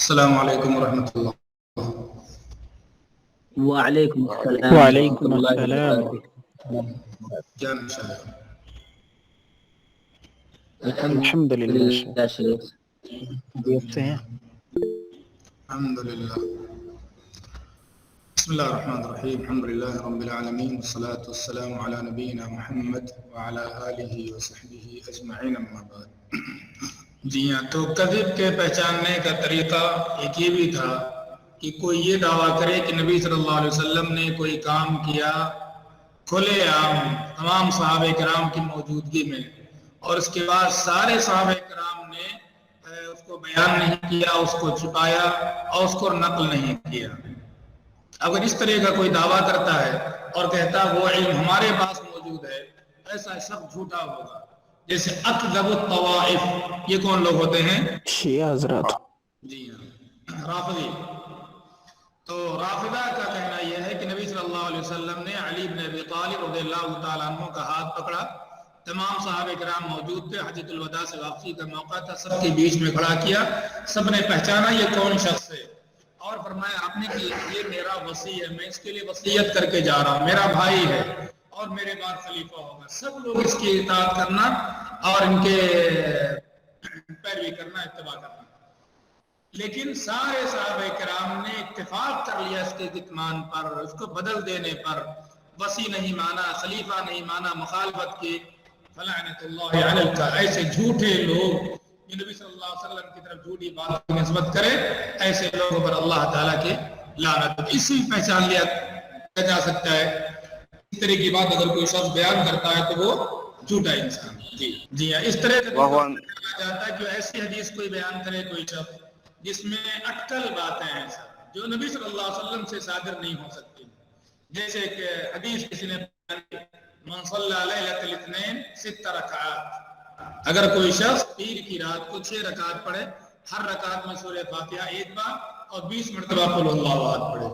السلام علیکم ورحمۃ اللہ. وعلیکم السلام وعلیکم ورحمۃ اللہ السلام. وبرکاتہ. کیا نشا ہے؟ الحمد للہ الحمدللہ شریف. خیریت سے ہیں. الحمد للہ. بسم اللہ الرحمن الرحیم. الحمد للہ رب العالمین والصلاة والسلام علی نبینا محمد وعلی آلہ وصحبہ اجمعین. اما بعد. جی ہاں، تو کذب کے پہچاننے کا طریقہ ایک یہ بھی تھا کہ کوئی یہ دعویٰ کرے کہ نبی صلی اللہ علیہ وسلم نے کوئی کام کیا کھلے عام تمام صحابہ کرام کی موجودگی میں، اور اس کے بعد سارے صحابہ کرام نے اس کو بیان نہیں کیا، اس کو چھپایا اور اس کو نقل نہیں کیا. اگر اس طرح کا کوئی دعویٰ کرتا ہے اور کہتا وہ علم ہمارے پاس موجود ہے، ایسا شخص جھوٹا ہوگا. جیسے اکذب الطوائف، یہ کون لوگ ہوتے ہیں؟ شیعہ حضرات. جی ہاں، رافضی. تو رافضہ کا کہنا یہ ہے کہ نبی صلی اللہ علیہ وسلم نے علی بن ابی طالب رضی اللہ تعالیٰ عنہ کا ہاتھ پکڑا، تمام صحابہ کرام موجود تھے، حجۃ الوداع سے واپسی کا موقع تھا، سب کے بیچ میں کھڑا کیا، سب نے پہچانا یہ کون شخص ہے، اور فرمایا آپ نے کہ یہ میرا وصی ہے، میں اس کے لیے وصیت کر کے جا رہا ہوں، میرا بھائی ہے اور میرے بعد خلیفہ ہوگا. سب لوگ اس کی اطاعت کرنا اور ان کے پیروی کرنا، اتباع کرنا. لیکن سارے صحابہ کرام نے اتفاق کر لیا اس کے کتمان پر، اس کو بدل دینے پر. وصی نہیں مانا، خلیفہ نہیں مانا، مخالفت کی. فلعنت اللہ علی ایسے جھوٹے لوگ جو نبی صلی اللہ علیہ وسلم کی طرف جھوٹی بات کی نسبت کرے، ایسے لوگوں پر اللہ تعالیٰ کی لعنت. اسی پہچان لیا جا سکتا ہے اس طرح کی بات اگر کوئی شخص بیان کرتا ہے تو وہ جھوٹا انسان. جی ہاں، اس طرح کا جاتا ہے کہ ایسی حدیث کوئی بیان کرے کوئی شخص جس میں اٹکل باتیں ہیں جو نبی صلی اللہ علیہ وسلم سے صادر نہیں ہو سکتی. جیسے کہ حدیث کسی نے من صلی لیلۃ الاثنین 6 رکعات، اگر کوئی شخص پیر کی رات کو 6 رکعات پڑھے، ہر رکعت میں سورہ فاتحہ ایک بار اور 20 مرتبہ قل اللہ احد پڑھے،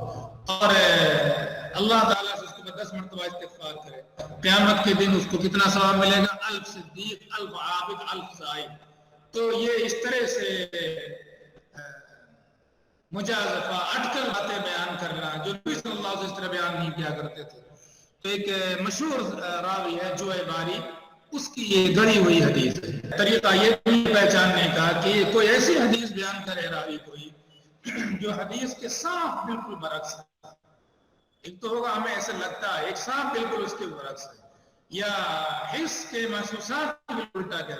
اور اللہ تعالیٰ سے اس کو 10 مرتبہ استغفار کرے، قیامت کے دن اس کو کتنا ثواب ملے گا؟ 1000 صدیق، 1000 عابد، 1000 زاہد. تو یہ اس طرح سے مجازفہ اٹکل باتیں بیان کرنا جو نبی صلی اللہ علیہ وسلم اس طرح بیان نہیں کیا کرتے تھے. تو ایک مشہور راوی ہے جو باری، اس کی یہ گڑی ہوئی حدیث ہے. طریقہ یہ پہچاننے کا کہ کوئی ایسی حدیث بیان کرے راوی کوئی جو حدیث کے صاف بالکل برعکس ہے. ایک تو ہوگا ہمیں ایسا لگتا ہے ایک صاف بالکل اس کے برعکس ہے، یا حس کے محسوسات بالکل الٹا کر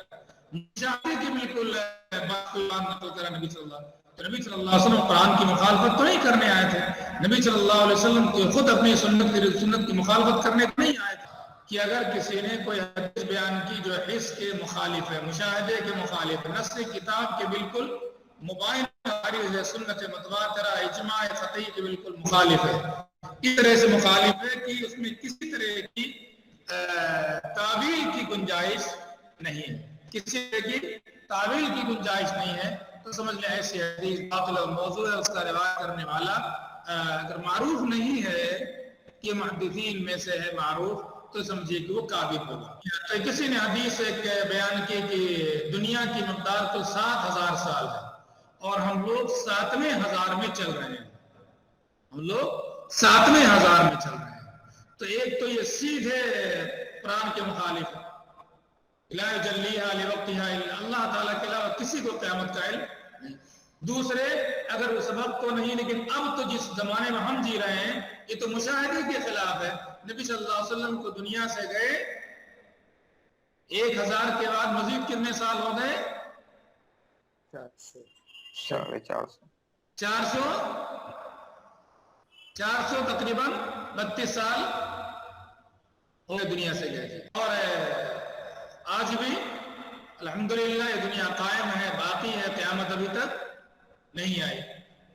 مشاہدے کی بالکل بات نقل کرا نبی صلی اللہ علیہ وسلم. نبی صلی اللہ علیہ وسلم قرآن کی مخالفت تو نہیں کرنے آئے تھے، نبی صلی اللہ علیہ وسلم خود اپنی سنت کی مخالفت کرنے نہیں آئے تھے. کہ اگر کسی نے کوئی حدیث بیان کی جو حس کے مخالف ہے، مشاہدے کے مخالف ہے، نص کتاب کے بالکل مبائن ہے، سنت متواترہ اجماع قطعی کے بالکل مخالف ہے، اس طرح سے مخالف ہے کہ اس میں کسی طرح کی تعویل کی گنجائش نہیں ہے، کسی طرح کی تعویل کی گنجائش نہیں ہے، تو سمجھ لیں ایسی حدیث باطل اور موضوع ہے. اس کا روایت کرنے والا اگر معروف نہیں ہے کہ محدثین میں سے ہے معروف، تو سمجھیے کہ وہ کاذب ہوگا. تو کسی نے حدیث ایک بیان کی کہ دنیا کی مقدار تو 7000 سال ہے اور ہم لوگ 7ویں ہزار میں چل رہے ہیں، ہم لوگ 7ویں ہزار میں چل رہے ہیں. تو ایک تو یہ سیدھے قرآن کے مخالف ہے، لا یجلیھا لوقتھا الا اللہ تعالیٰ کے علاوہ کسی کو قیامت کا علم نہیں. دوسرے اگر وہ سبب تو نہیں، لیکن اب تو جس زمانے میں ہم جی رہے ہیں یہ تو مشاہدے کے خلاف ہے. نبی صلی اللہ علیہ وسلم کو دنیا سے گئے 1000 کے بعد مزید کتنے سال ہو گئے؟ 400 تقریباً 32 سال ہو گئے دنیا سے گئے. اور آج بھی الحمدللہ یہ دنیا قائم ہے، باقی ہے، قیامت ابھی تک نہیں آئی.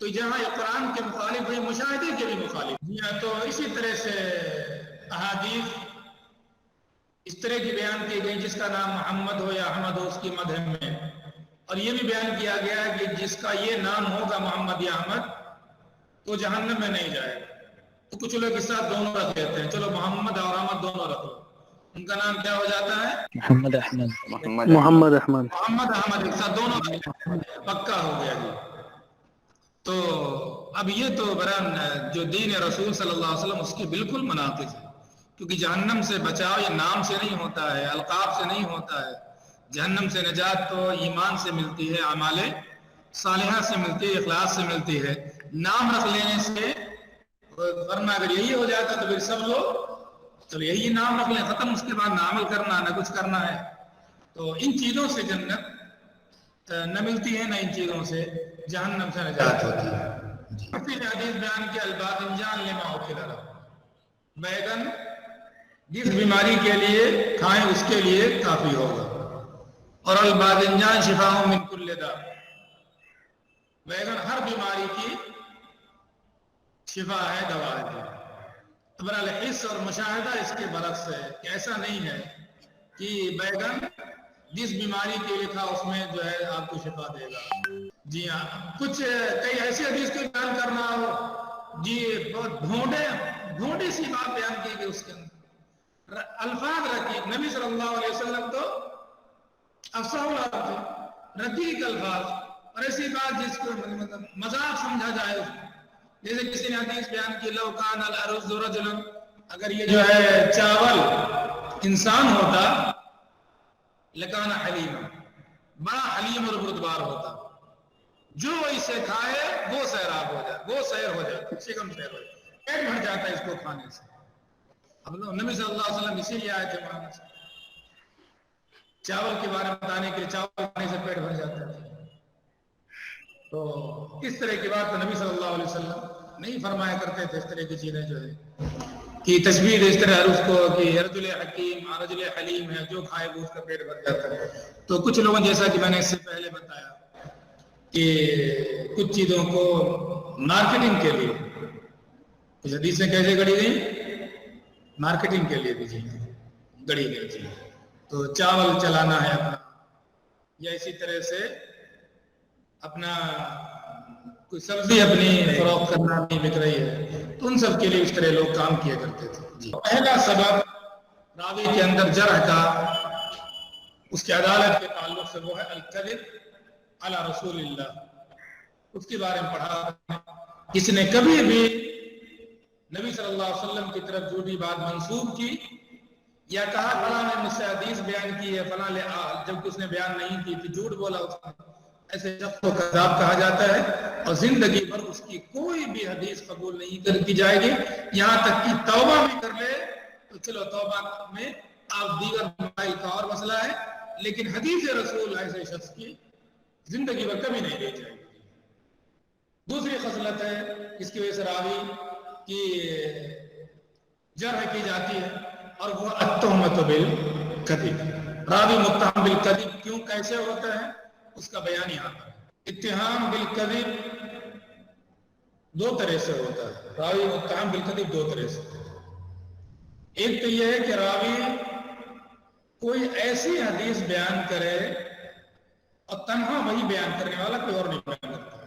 تو جہاں یہ قرآن کے مخالف ہے، مشاہدے کے بھی مخالف. تو اسی طرح سے احادیث اس طرح کی بیان کی گئی جس کا نام محمد ہو یا احمد ہو اس کی مدح میں، اور یہ بھی بیان کیا گیا ہے کہ جس کا یہ نام ہوگا محمد یا احمد تو جہنم میں نہیں جائے گا. تو کچھ لوگ اس ساتھ دونوں رکھ لیتے ہیں، چلو محمد اور احمد دونوں رکھ لو، ان کا نام کیا ہو جاتا ہے؟ محمد احمد. محمد احمد ایک ساتھ دونوں پکا ہو گیا جی. تو اب یہ تو بران جو دین رسول صلی اللہ علیہ وسلم اس کی بالکل مناقض ہے، کیونکہ جہنم سے بچاؤ یہ نام سے نہیں ہوتا ہے، القاب سے نہیں ہوتا ہے۔ جہنم سے نجات تو ایمان سے ملتی ہے، اعمال صالحہ سے ملتی ہے، اخلاص سے ملتی ہے۔ نام رکھ لینے سے ورنہ اگر یہی ہو جاتا تو پھر سب لوگ چلو یہی نام رکھ لیں، ختم، اس کے بعد نہ عمل کرنا نہ کچھ کرنا ہے۔ تو ان چیزوں سے جنت نہ ملتی ہے، نہ ان چیزوں سے جہنم سے نجات ہوتی ہے۔ اسی نے حدیث بیان کیا الباذنجان لما اکل لہ، بیگن جس بیماری کے لیے کھائیں اس کے لیے کافی ہوگا، اور الباذنجان شفاء من کل داء، بیگن ہر بیماری کی شفا ہے، دوا ہے۔ بہرحال حس اور مشاہدہ اس کے برعکس ہے کہ ایسا نہیں ہے کہ بیگن جس بیماری کے لیے تھا اس میں جو ہے آپ کو شفا دے گا۔ جی ہاں، کچھ کئی ایسی حدیث کو بیان کرنا ہو جی بہت بھونڈی سی بات بیان کی گئی، اس کے اندر الفاظ رقیق، نبی صلی اللہ علیہ وسلم تو افصاح العرب تھے، رقیق الفاظ، اور ایسی بات جس کو مطلب مذاق سمجھا جائے اس کو، جیسے کسی نے حدیث بیان کی لو کان الارض رجلا، اگر یہ جو ہے چاول انسان ہوتا لکان حلیما، بڑا حلیم اور بردبار ہوتا، جو اسے کھائے وہ سیراب ہو جائے، وہ سیر ہو جائے، شکم سیر ہو جائے، پیٹ بھر جاتا ہے اس کو کھانے سے۔ اب نبی صلی اللہ علیہ وسلم اسی لیے آئے تھے وہاں سے چاول کے بارے میں بتانے کے لیے، چاول کھانے سے پیٹ بھر جاتا ہے۔ تو اس طرح کی بات تو نبی صلی اللہ علیہ وسلم نہیں فرمایا کرتے تھے، اس طرح کی چیزیں جو ہے کہ تشبیہ اس طرح اس کو کہ رجل حکیم رجل حلیم ہے، جو کھائے وہ اس کا پیٹ بھر جاتا ہے۔ تو کچھ لوگوں جیسا کہ میں نے اس سے پہلے بتایا کہ کچھ چیزوں کو مارکیٹنگ کے لیے کچھ حدیثیں کیسے گڑی گئی، مارکیٹنگ کے لیے بھی جی گڑی گئی تھی۔ تو چاول چلانا ہے اپنا، یا اسی طرح سے اپنا کوئی سبزی اپنی فروخت کرنا نہیں بک رہی ہے، تو ان سب کے لیے اس طرح لوگ کام کیا کرتے تھے۔ جی پہلا سبب راوی کے اندر جرح کا، اس کی عدالت کے تعلق سے، وہ ہے الکذب علی رسول اللہ۔ اس کے بارے میں پڑھا، کس نے کبھی بھی نبی صلی اللہ علیہ وسلم کی طرف جھوٹی بات منسوب کی یا کہا فلاں نے مجھ سے حدیث بیان کی ہے فلاں جبکہ اس نے بیان نہیں کی تھی، جھوٹ بولا اس نے، ایسے شخص کو کذاب کہا جاتا ہے، اور زندگی بھر اس کی کوئی بھی حدیث قبول نہیں کی جائے گی، یہاں تک کہ توبہ بھی کر لے تو چلو توبہ میں آپ دیگر مسائل کا اور مسئلہ ہے، لیکن حدیث رسول ایسے شخص کی زندگی بھر کبھی نہیں لے جائے گی۔ دوسری خصلت ہے اس کی وجہ سے راوی کی جرح کی جاتی ہے، اور وہ التہمۃ بالکذب، راوی متہم بالکذب کیوں کیسے ہوتا ہے اس کا بیان یہاں پر۔ اتہام بالکذب دو طرح سے ہوتا ہے، راوی متہم بالکذب دو طرح سے۔ ایک تو یہ ہے کہ راوی کوئی ایسی حدیث بیان کرے اور تنہا وہی بیان کرنے والا کوئی اور نہیں بیان کرتا،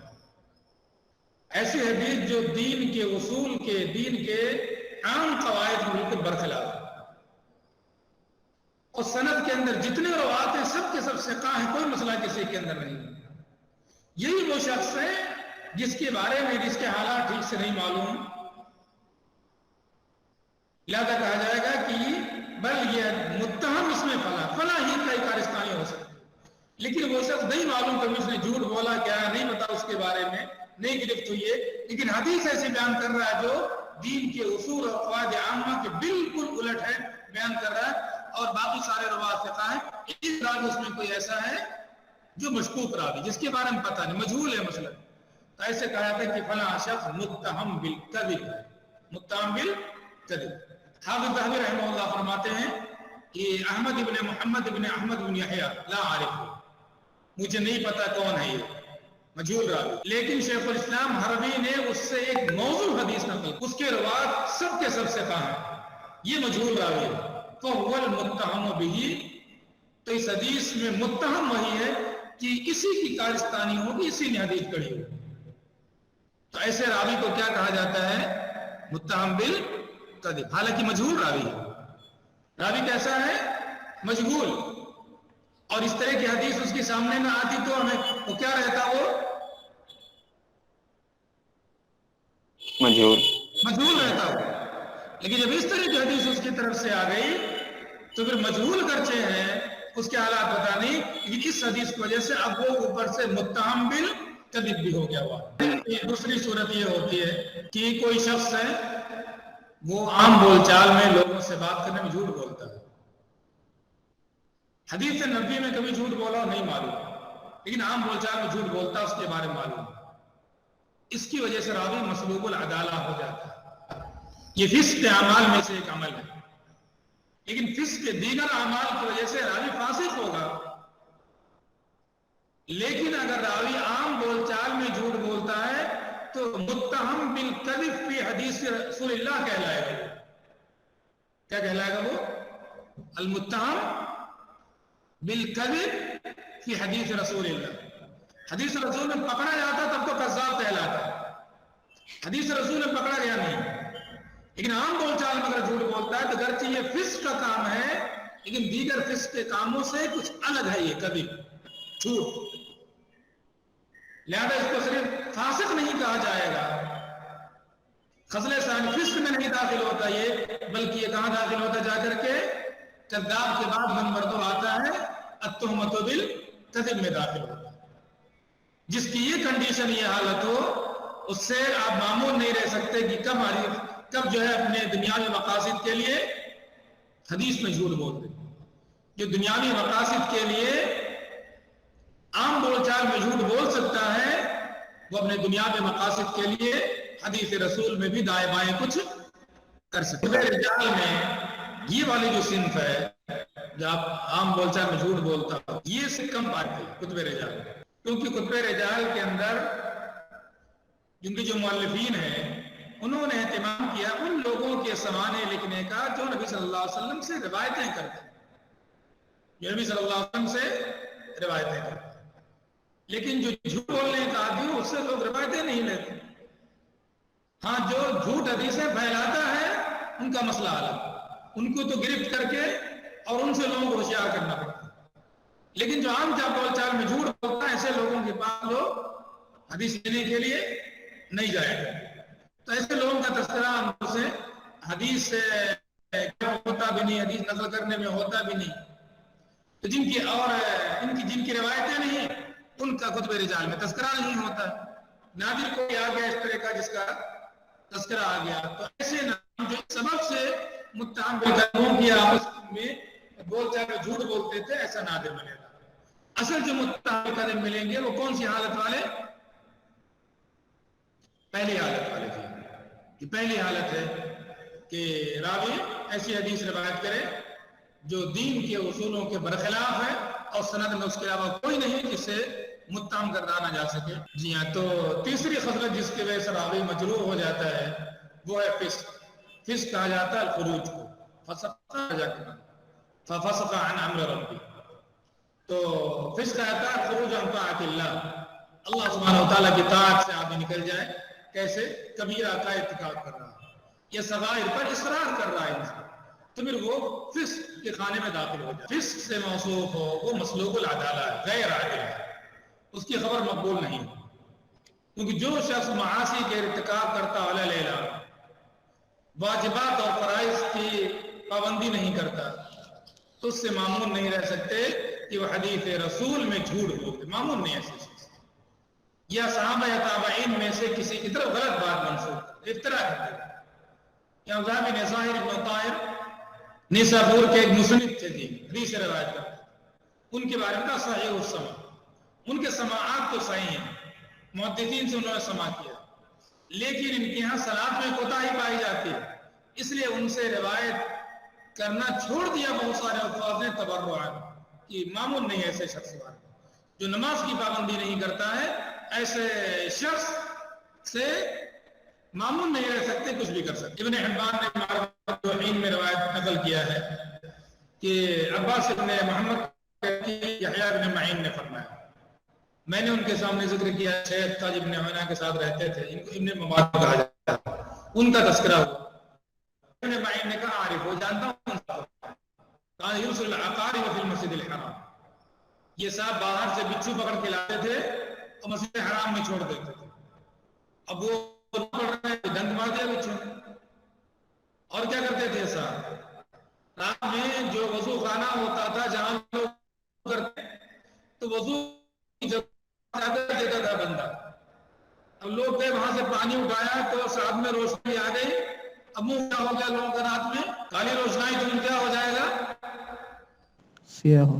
ایسی حدیث جو دین کے اصول کے، دین کے عام قواعد میں بالکل برخلاف، اور سند کے اندر جتنے روایات ہیں سب کے سب ثقہ ہیں، کوئی مسئلہ کسی کے اندر نہیں۔ یہی وہ شخص ہے جس کے بارے میں جس کے حالات ٹھیک سے نہیں معلوم، لہذا کہا جائے گا کہ بل یہ متہم اس میں فلاں ہی کا کارستانی ہو سکتی ہے، لیکن وہ شخص نہیں معلوم کہ اس نے جھوٹ بولا کیا نہیں پتا اس کے بارے میں، نہیں گرفت ہوئی ہے، لیکن حدیث ایسے بیان کر رہا ہے جو دین کے اصول اور قواعد عامہ کے بالکل الٹ ہے، بیان کر رہا ہے، اور باقی سارے روایات ثقہ ہیں۔ اس راوی اس میں کوئی ایسا ہے جو مشکوک راوی، جس کے بارے میں پتہ نہیں، مجہول ہے مثلا، تو ایسے کہا جاتا ہے کہ فلاں شخص متہم بالکذب ہے، متہم بالکذب۔ حافظ ذہبی رحمہ اللہ فرماتے ہیں کہ احمد ابن محمد ابن احمد ابن یحییٰ لا عارف، مجھے نہیں پتا کون ہے یہ، مجہول راوی، لیکن شیخ الاسلام حربی نے اس سے ایک موضوع حدیث نقل، اس کے روایات سب کے سب ثقہ ہیں، یہ مجہول راوی ہے، فَهُوَ الْمُتَّهَمُ بِهِ، تو اس حدیث میں متہم وہی ہے کہ اسی کی کارستانی ہوگی، اسی نے حدیث کڑی ہوگی۔ تو ایسے راوی کو کیا کہا جاتا ہے؟ متہم بالکذب، حالانکہ مجہول راوی ہے۔ راوی کیسا ہے؟ مجہول، اور اس طرح کی حدیث اس کے سامنے نہ آتی تو ہمیں وہ کیا رہتا، وہ مجہول رہتا ہو. لیکن جب اس طرح کی حدیث اس کی طرف سے آ گئی تو پھر مجہول گرچہ ہیں اس کے حالات پتہ نہیں، لیکن اس حدیث کی وجہ سے اب وہ اوپر سے متہم بالکذب بھی ہو گیا ہوا. دوسری صورت یہ ہوتی ہے کہ کوئی شخص ہے وہ عام بول چال میں لوگوں سے بات کرنے میں جھوٹ بولتا ہے. حدیث نبوی میں کبھی جھوٹ بولا نہیں معلوم، لیکن عام بول چال میں جھوٹ بولتا اس کے بارے میں معلوم. اس کی وجہ سے راوی مسلوب العدالہ ہو جاتا ہے. یہ فسق اعمال میں سے ایک عمل ہے، لیکن فسق کے دیگر اعمال کی وجہ سے راوی فاسق ہوگا. لیکن اگر راوی عام بول چال میں جھوٹ بولتا ہے تو متہم بالکذب فی حدیث رسول اللہ کہلائے گا. کیا کہلائے گا وہ؟ المتہم بالکذب فی حدیث رسول اللہ. حدیث رسول میں پکڑا جاتا تب تو کذاب کہلاتا، حدیث رسول میں پکڑا گیا نہیں. لیکن عام بول چال میں اگر جھوٹ بولتا ہے تو گرچہ یہ فسق کا کام ہے لیکن دیگر فسق کے کاموں سے کچھ الگ ہے، یہ کذب، جھوٹ. لہذا اس کو صرف فاسق نہیں کہا جائے گا، خصلہ ثانی فسق میں نہیں داخل ہوتا یہ، بلکہ یہ کہاں داخل ہوتا جا کر کے کذاب کے بعد نمبر 2 آتا ہے التہمۃ بالکذب میں داخل ہوتا ہے. جس کی یہ کنڈیشن، یہ حالت ہو، اس سے آپ معمول نہیں رہ سکتے کہ کب جو ہے اپنے دنیاوی مقاصد کے لیے حدیث میں جھوٹ بول دیں. جو دنیاوی مقاصد کے لیے عام بول چال میں جھوٹ بول سکتا ہے وہ اپنے دنیاوی مقاصد کے لیے حدیث رسول میں بھی دائیں بائیں کچھ کر سکتا ہے. رجال میں یہ والی جو صنف ہے جب عام بول چال میں جھوٹ بولتا ہے، یہ سے کم پاتے ہیں کتب رجال، کیونکہ کتب رجال کے اندر جن کے جو مؤلفین ہیں انہوں نے اہتمام کیا ان لوگوں کے سمانے لکھنے کا جو نبی صلی اللہ علیہ وسلم سے روایتیں کرتے ہیں، جو نبی صلی اللہ علیہ وسلم سے روایتیں کرتے ہیں. لیکن جو جھوٹ بولنے کا عادی ہو اس سے لوگ روایتیں نہیں لیتے. ہاں جو جھوٹ حدیثیں پھیلاتا ہے ان کا مسئلہ الگ، ان کو تو گرفت کر کے اور ان سے لوگوں کو ہوشیار کرنا پڑتا ہے. لیکن جو عام بول چال میں جھوٹ بولتا ہے ایسے لوگوں کے پاس لوگ حدیث لینے کے لیے نہیں جائے گا. تو ایسے لوگوں کا تذکرہ ہم سے حدیث سے ہوتا بھی نہیں، حدیث نقل کرنے میں ہوتا بھی نہیں. تو جن کی اور جن کی روایتیں نہیں ان کا کتب رجال میں تذکرہ نہیں ہوتا. نادر کوئی آ گیا اس طرح کا جس کا تذکرہ آ گیا، تو ایسے نام جو سبب سے متہم بالکذب کی آپس میں بول چال میں جھوٹ بولتے تھے ایسا نادر ملے گا. اصل جو متہم بالکذب ملیں گے وہ کون سی حالت والے؟ پہلی حالت والے تھے. یہ پہلی حالت ہے کہ راوی ایسی حدیث روایت کرے جو دین کے اصولوں کے برخلاف ہے اور سند میں اس کے علاوہ کوئی نہیں جسے متہم کردہ نہ جا سکے. جی ہاں، تو تیسری خصلت جس کی وجہ سے راوی مجروح ہو جاتا ہے وہ ہے فسق. فسق کہا جاتا ہے الخروج کو، ففسق عن امر ربی. تو فسق کہتا ہے خروج عن طاعت اللہ، اللہ سبحانہ و تعالیٰ کی طاعت سے آدمی نکل جائے. کیسے؟ کبیرہ کا ارتکاب کر رہا ہے یا صغائر پر اصرار کر رہا ہے انسان، تو پھر وہ فسق کے خانے میں داخل ہو جائے. فسق سے موصوف ہو وہ مسلوب العدالہ ہے، غیر عادل ہے، اس کی خبر مقبول نہیں. کیونکہ جو شخص معاصی کے ارتکاب کرتا علی الاعلان، واجبات اور فرائض کی پابندی نہیں کرتا، تو اس سے معمول نہیں رہ سکتے کہ وہ حدیث رسول میں جھوٹ بولتے. معمول نہیں ایسے چیز، یا صحابہ یا تابعین میں سے کسی کی طرف غلط بات منسوخ افترا کرتے ہیں. یا ذہبی نصائر ابن طاہر نیسابور کے ایک مصنف تھے جی، حدیث سے روایت کرتے ہیں. ان کے بارے میں کہا صحیح السماع، ان کے سماعات تو صحیح ہیں، محدثین سے انہوں نے سماع کیا، لیکن ان کے ہاں صلاۃ میں کوتاہی پائی جاتی ہے، اس لیے ان سے روایت کرنا چھوڑ دیا. بہت سارے الفاظ نے تبرعا کہ معمول نہیں ایسے شخص والے جو نماز کی پابندی نہیں کرتا ہے، ایسے شخص سے معمول نہیں رہ سکتے، کچھ بھی کر سکتے. ابن حبان نے معرفۃ التوحید میں روایت نقل کیا ہے کہ عباس ابن محمد یحییٰ ابن معین نے فرمایا، میں نے ان کے سامنے ذکر کیا شیخ تاج ابن عیینہ کے ساتھ رہتے تھے، ان کو ابن مبارک کہا جاتا ہے، ان کا تذکرہ ہوا. ابن معین نے کہا عارف ہو جانتا ہوں، کہا یرسل العقارب فی المسجد الحرام، یہ صاحب باہر سے بچھو پکڑ کے لاتے تھے اور مسجد حرام میں چھوڑ دیتے تھے. اب وہ پڑھ رہے ہیں ڈنک مار دیا بچوں. اور کیا کرتے تھے ایسا رات میں جو وضو خانہ ہوتا تھا جہاں لوگ کرتے تو وضو کی جگہ زیادہ دیتا تھا بندہ. اب لوگ گئے وہاں سے پانی اٹھایا تو ساتھ میں روشنی آ گئی. اب منہ کیا ہو گیا لوگوں کا رات میں کالی روشنائی تو کیا ہو جائے گا سیاہ ہو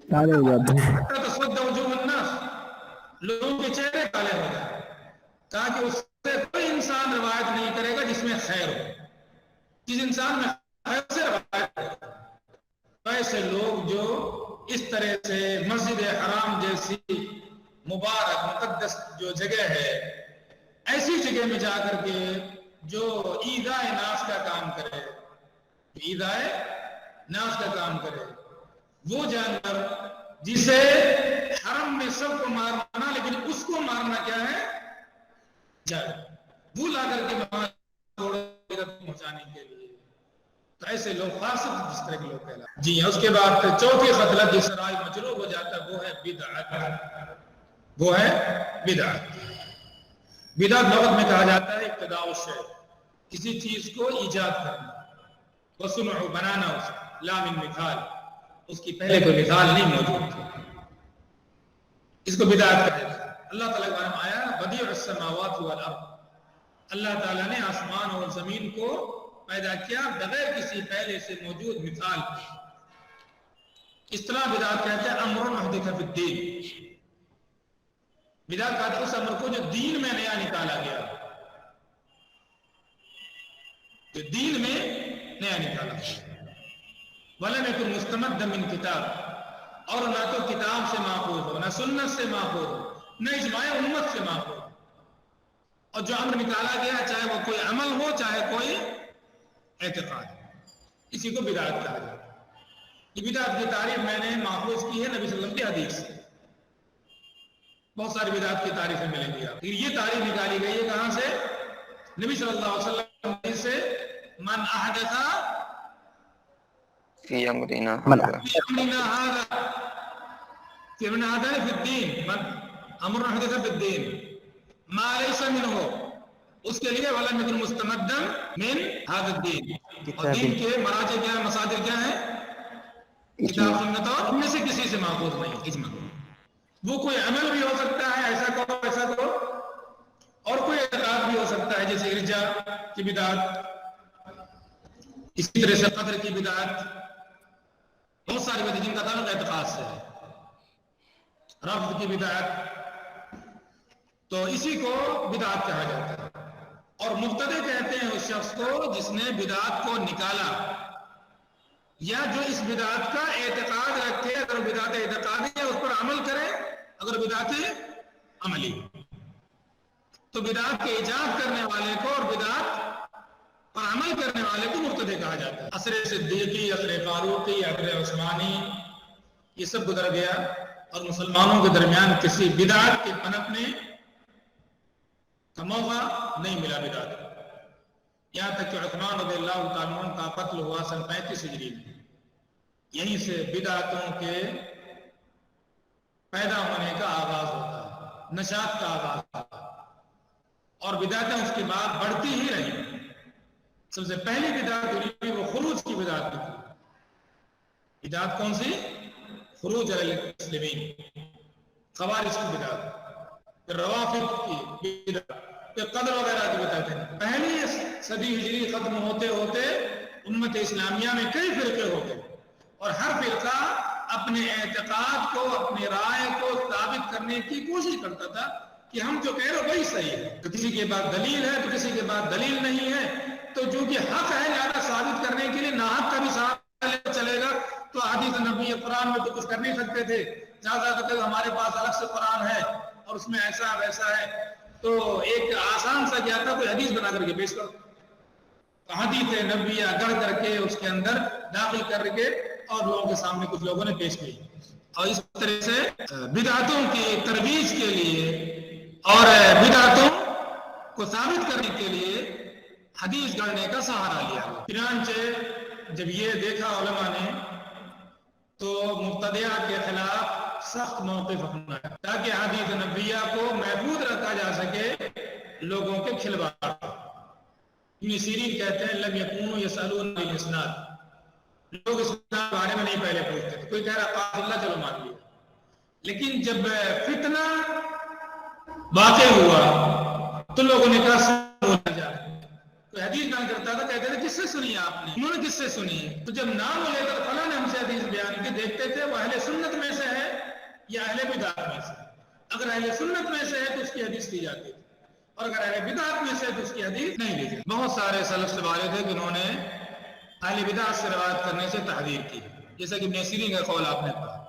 کالے ہو جاتے ہیں. تسود وجوہ الناس لوگوں کے چہرے کالے ہو جائے تاکہ اس سے کوئی انسان روایت نہیں کرے گا جس میں خیر ہو. جس انسان میں خیر سے روایت کرے گا ایسے لوگ جو اس طرح سے مسجد حرام جیسی مبارک مقدس جو جگہ ہے ایسی جگہ میں جا کر کے جو ایذاء ناس کا کام کرے ایذاء ناس کا کام کرے وہ جانور جسے حرم میں سب کو مارنا لیکن اس کو مارنا کیا ہے جائے وہ لا کر کے وہاں پہنچانے کے لیے تو ایسے لوگ فاسق جس طرح کے لوگ کہلاتے. جی اس کے بعد چوتھی خصلت جس سے رائے مجروح ہو جاتا ہے وہ ہے بدعت. وہ ہے بدعت. بدعت لغت میں کہا جاتا ہے ابتداء الشیء کسی چیز کو ایجاد کرنا وصنع بنانا اس لا من مثال اس کی پہلے کوئی مثال نہیں موجود تھی اس کو بدعت کہا جاتا ہے. اللہ تعالیٰ کا نام آیا بدیع السماوات والارض. اللہ تعالیٰ نے آسمان اور زمین کو پیدا کیا بغیر کسی پہلے سے موجود مثال کے. اصطلاح بدعت کہتے ہیں امر محدث فی الدین. بدعت کہتے ہیں اس امر کو جو دین میں نیا نکالا گیا جو دین میں نیا نکالا گیا. وَلَمْ يَكُنْ مُسْتَمَدًّا مِنْ کتاب اور نہ تو کتاب سے ماخوذ ہو نہ سنت سے ماخوذ ہو نہ اجماع امت سے ماخوذ. اور جو امر نکالا گیا چاہے وہ کوئی عمل ہو چاہے کوئی اعتقاد اسی کو بدعت کہا جاتا ہے. یہ بدعت کی تعریف میں نے ماخوذ کی ہے نبی صلی اللہ علیہ وسلم کی حدیث سے. بہت ساری بدعت کی تعریفیں ملیں گی آپ. یہ تعریف نکالی گئی ہے کہاں سے نبی صلی اللہ علیہ وسلم سے من احدث فی امرنا هذا في من هذا في الدين من امر حدث في الدين ما ليس منه اس کے لیے ولم يكن مستمدا من هذا الدين. اور دین کے مراجع کیا مصادر کیا ہیں کتاب سنت اور ان میں سے کسی سے ماخوذ نہیں اجماع. وہ کوئی عمل بھی ہو سکتا ہے ایسا کرو اور کوئی اعتقاد بھی ہو سکتا ہے جیسے ارجاء کی بدعت اسی طرح سے قدر کی بدعت بہت ساری بدعتیں جن کا تعلق اعتقاد سے ہے. رفض کی بدعت تو اسی کو بدعت کہا جاتا ہے. اور مبتدع کہتے ہیں اس شخص کو جس نے بدعت کو نکالا یا جو اس بدعت کا اعتقاد رکھے اگر بدعت اعتقادی ہے اس پر عمل کرے اگر بدعت عملی تو بدعت کے ایجاد کرنے والے کو اور بدعت پر عمل کرنے والے کو مبتدع کہا جاتا ہے. عصر صدیقی عصر فاروقی عصر عثمانی یہ سب گزر گیا اور مسلمانوں کے درمیان کسی بدعت کے پنپنے کا موقع نہیں ملا بدعت. یہاں تک کہ عثمان رضی اللہ تعالیٰ عنہ کا قتل ہوا سن 35 ہجری میں. یہیں سے بدعتوں کے پیدا ہونے کا آغاز ہوتا ہے نشاط کا آغاز ہوتا ہے اور بدعتیں اس کے بعد بڑھتی ہی رہی. سب سے پہلی بدعت ہوئی وہ خروج کی بدعت تھی. بدعت کون سی خروج علی المسلمین خوارج کی بدعت پھر روافض کی بدعت پھر قدر وغیرہ کی بدعت ہے. پہلی صدی ہجری ختم ہوتے ہوتے امت اسلامیہ میں کئی فرقے ہو گئے اور ہر فرقہ اپنے اعتقاد کو اپنی رائے کو ثابت کرنے کی کوشش کرتا تھا کہ ہم جو کہہ رہے ہیں وہی صحیح ہے. تو کسی کے بعد دلیل ہے تو کسی کے بعد دلیل نہیں ہے تو جو کہ حق ہے لہذا ثابت کرنے کے لیے ناحق کا بھی ساتھ چلے گا. تو حدیث نبی قرآن میں تو کچھ کر نہیں سکتے تھے زیادہ تر ہمارے پاس الگ سے قرآن ہے اور اس میں ایسا ویسا ہے تو ایک آسان سا کیا تھا کوئی حدیث بنا کر کے پیش کرو. حدیث نبویہ گڑھ کر کے اس کے اندر داخل کر کے اور لوگوں کے سامنے کچھ لوگوں نے پیش کی. اور اس طرح سے بدعتوں کی ترویج کے لیے اور بدعتوں کو ثابت کرنے کے لیے حدیث گڑھنے کا سہارا لیا. چنانچہ جب یہ دیکھا علماء نے تو مبتدعہ کے خلاف سخت موقف اپنایا تاکہ حدیث نبویہ کو محفوظ رکھا جا سکے لوگوں کے کھلواڑ. ابن سیرین کہتے ہیں لم یکونوا یسألون عن الاسناد، لوگ اس کے بارے میں نہیں پہلے پوچھتے تھے. کوئی کہہ رہا قال اللہ، چلو مان لیا. لیکن جب فتنہ واقع ہوا تو لوگوں نے کہا سن جا. کوئی حدیث بیان کرتا تھا، کہتے تھے کس سے سنی آپ نے؟ انہوں نے کس سے سنی؟ تو جب نام لے کر فلاں نے ہم سے حدیث بیان کی، دیکھتے تھے وہ اہل سنت میں سے ہے یا اہل بدعت میں سے. اگر اہل سنت میں سے ہے تو اس کی حدیث لی جاتی تھی، اور اگر اہل بدعت میں سے ہے تو اس کی حدیث نہیں لی جاتی. بہت سارے سلف سے والے تھے جنہوں نے اہل بدعت سے روایت کرنے سے تحذیر کی، جیسا کہ ابن سیرین کا قول آپ نے پڑھا.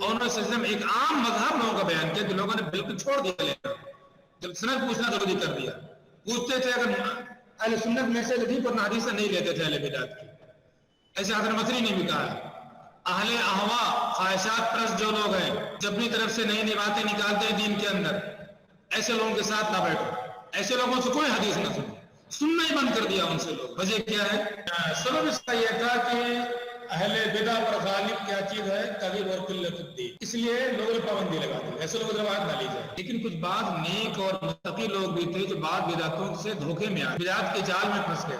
اور انہوں نے سلسلے میں ایک عام مذہب لوگوں کا بیان کیا کہ لوگوں نے بالکل چھوڑ دیا لینا، جب سند پوچھنا ضروری کر دیا. پوچھتے تھے اگر اہل سنت میں سے لکھی پر حدیث نہیں لیتے تھے اہل بدعت کی. ایسے حضرت مصری نے بھی کہا ہے اہل اہوا خواہشات پرست جو لوگ ہیں، جو اپنی طرف سے نئی نئی باتیں نکالتے ہیں دین کے اندر، ایسے لوگوں کے ساتھ نہ بیٹھو. ایسے لوگوں سے کوئی حدیث نہ سنو، سننا ہی بند کر دیا ان سے لوگ. وجہ کیا ہے؟ سبب اس کا یہ تھا کہ اہل بدع پر غالب کیا چیز ہے؟ تغییر اور قلت الدین. اس لیے لوگوں نے پابندی لگا دی، ایسے لوگوں روایت نہ لی جائے. لیکن کچھ بعض نیک اور متقی لوگ بھی تھے جو بعض بدعتوں سے دھوکے میں آئے، بدعت کے جال میں پھنس گئے.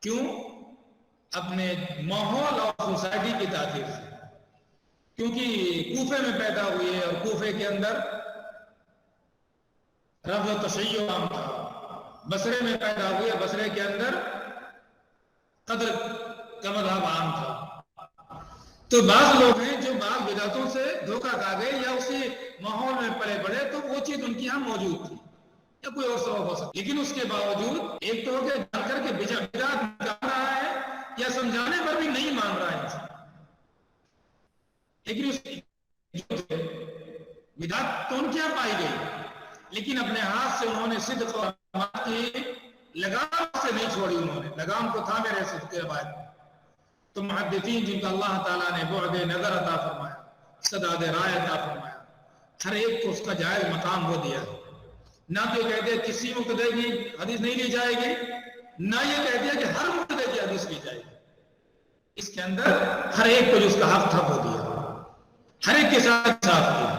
کیوں؟ اپنے ماحول اور سوسائٹی کی تاثیر سے. کیونکہ کوفے میں پیدا ہوئے اور کوفے کے اندر رفض و تشیع عام تھا. بصرے میں پیدا ہوئے، بصرے کے اندر قدر کا مذہب عام تھا. تو بعض لوگ ہیں جو بعض بدعتوں سے دھوکہ کھا گئے یا اسی ماحول میں پلے بڑھے، تو وہ چیز ان کی یہاں موجود تھی یا کوئی اور سبب ہو سکتا. لیکن اس کے باوجود ایک تو ہو کے جان کر کے بدعت نکال رہا ہے یا سمجھانے پر بھی نہیں مان رہا ہے انسان. لیکن اس بدعت تو ان کے یہاں پائی گئی، لیکن اپنے ہاتھ سے انہوں نے صدق اور امانت کی لگام سے نہیں چھوڑی. انہوں نے لگام کو تھامے رہے صدق کی روایت. تو محدثین جن کا اللہ تعالیٰ نے بعد نظر عطا فرمایا، سداد رائے عطا فرمایا، ہر ایک کو اس کا جائز مقام وہ دیا. نہ تو یہ کہتے کسی مقتدی کی حدیث نہیں لی جائے گی، نہ یہ کہتے کہ ہر مقتدی کی حدیث لی جائے گی. اس کے اندر ہر ایک کو جو اس کا حق تھا وہ دیا، ہر ایک کے ساتھ کیا.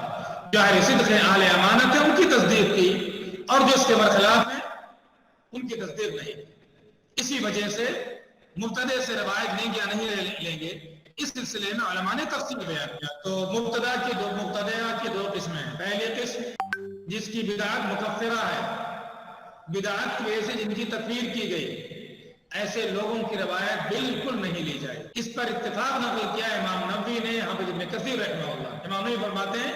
جو اہل صدق ہیں، اہل امانت ہیں، ان کی تصدیق کی، اور جو اس کے برخلاف ہیں ان کی تصدیق نہیں کی. اسی وجہ سے مبتدع سے روایت لیں گے یا نہیں لیں گے، اس سلسلے میں علماء نے تفصیل بیان کیا. تو مبتدع کی دو قسمیں ہیں. پہلی قسم جس کی بدعت مکفرہ ہے، بدعت کی وجہ سے جن کی تکفیر کی گئی، ایسے لوگوں کی روایت بالکل نہیں لی جائے. اس پر اتفاق نقل کیا امام نووی نے، حافظ ابن کثیر رحمہ اللہ. امام نووی فرماتے ہیں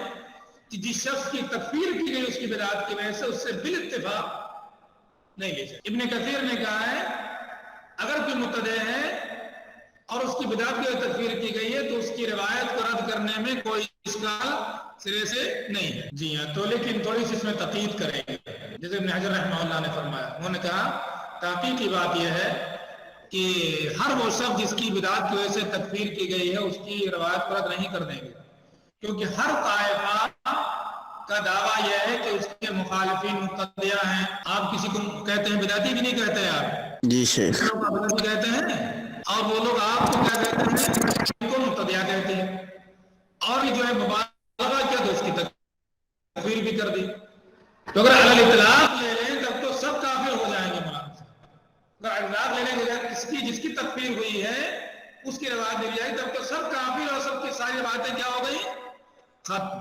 کہ جس شخص کی تکفیر کی گئی اس کی بدعت کی وجہ سے، اس سے بالاتفاق نہیں لی جائے. ابن کثیر نے کہا ہے اگر کوئی مبتدع ہے اور اس کی بدعت کی تکفیر کی گئی ہے تو اس کی روایت کو رد کرنے میں کوئی اشکال سرے سے نہیں ہے. جی ہاں، تو لیکن تھوڑی سی اس میں تقید کریں گے. جیسے ابن حجر رحمہ اللہ نے فرمایا، انہوں نے کہا تحقیق کی بات یہ ہے کہ ہر وہ شخص جس کی بدعت کی وجہ سے تکفیر کی گئی ہے اس کی روایت کو رد نہیں کر دیں گے، کیونکہ ہر طائفہ کا دعویٰ یہ ہے کہ اس کے مخالفین مقتدیہ ہیں. آپ کسی کو کہتے ہیں بدعتی بھی نہیں کہتے آپ؟ جی شیخ. لوگ بدعتی کہتے ہیں، اور وہ لوگ آپ کو کیا کہتے ہیں؟ ان کو مقتدیہ کہتے ہیں. اور یہ جو ہے مبالغہ کیا، تو اس کی تکفیر بھی کر دی. تو اگر علی الاطلاق لے لیں تب تو سب کافر ہو جائیں گے. اگر اطلاق لے لیں گے جس کی تکفیر ہوئی ہے اس کی روایت مل جائے تب تو سب کافر، اور سب کی ساری باتیں کیا ہو گئی؟ ختم.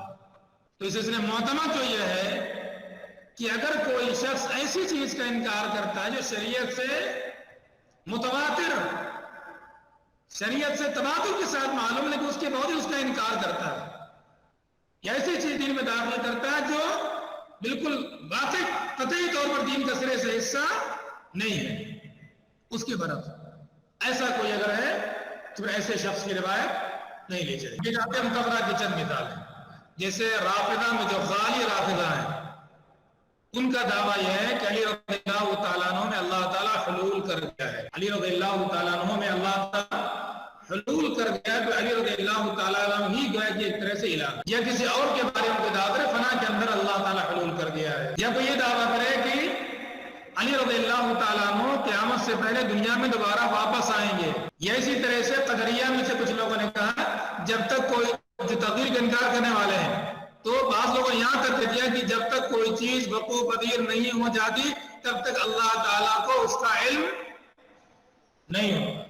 تو اس سلسلے معتمد جو یہ ہے کہ اگر کوئی شخص ایسی چیز کا انکار کرتا ہے جو شریعت سے متواتر، شریعت سے تواتر کے ساتھ معلوم، لیکن اس کے باوجود اس کا انکار کرتا ہے، یا ایسی چیز دین میں داخل کرتا ہے جو بالکل واقعی قطعی طور پر دین کا سرے سے حصہ نہیں ہے، اس کے برعکس ایسا کوئی اگر ہے تو ایسے شخص کی روایت نہیں لی جائے. بدعت مکفرہ کی چند مثال ہیں. جیسے رافضہ میں جو خالی رافضہ ہیں، ان کا دعویٰ یہ ہے کہ علی رضی اللہ تعالیٰ عنہ میں اللہ تعالیٰ حلول کر گیا ہے. علی رضی اللہ تعالیٰ عنہ میں اللہ تعالیٰ حلول کر گیا ہے، تو علی رضی اللہ تعالیٰ عنہ ہی گویا کہ ایک طرح سے الہ، یا کسی اور کے بارے میں کوئی دعویٰ کرے فلاں کے اندر اللہ تعالیٰ حلول کر گیا ہے، یا کوئی یہ دعویٰ کرے کہ علی رضی اللہ تعالیٰ عنہ قیامت سے پہلے دنیا میں دوبارہ واپس آئیں گے. یا اسی طرح سے قدریہ میں سے کچھ لوگوں نے کہا جب تک کوئی جو تقدیر کا انکار کرنے والے ہیں تو بعض لوگوں نے یہاں تک کہہ دیا کہ جب تک کوئی چیز وقوع پذیر نہیں ہو جاتی تب تک اللہ تعالیٰ کو اس کا علم نہیں ہوگا.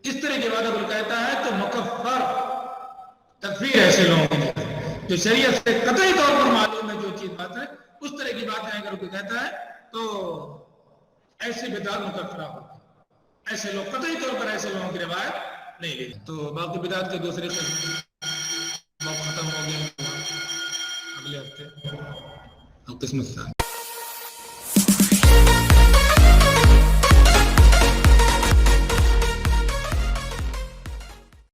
اس طرح کی بات اگر کہتا ہے تو مکفر تکفیر ایسے لوگوں کی جو شریعت سے قطعی طور پر معلوم ہے جو چیز بات ہے اس طرح کی باتیں اگر کوئی کہتا ہے تو ایسے بدعت مکفرہ ہوگی. ایسے لوگ قطعی طور پر ایسے لوگوں کی روایت نہیں لی. تو باقی بدعت کے دوسرے ختم ہو گئے. اگلے ہفتے قسم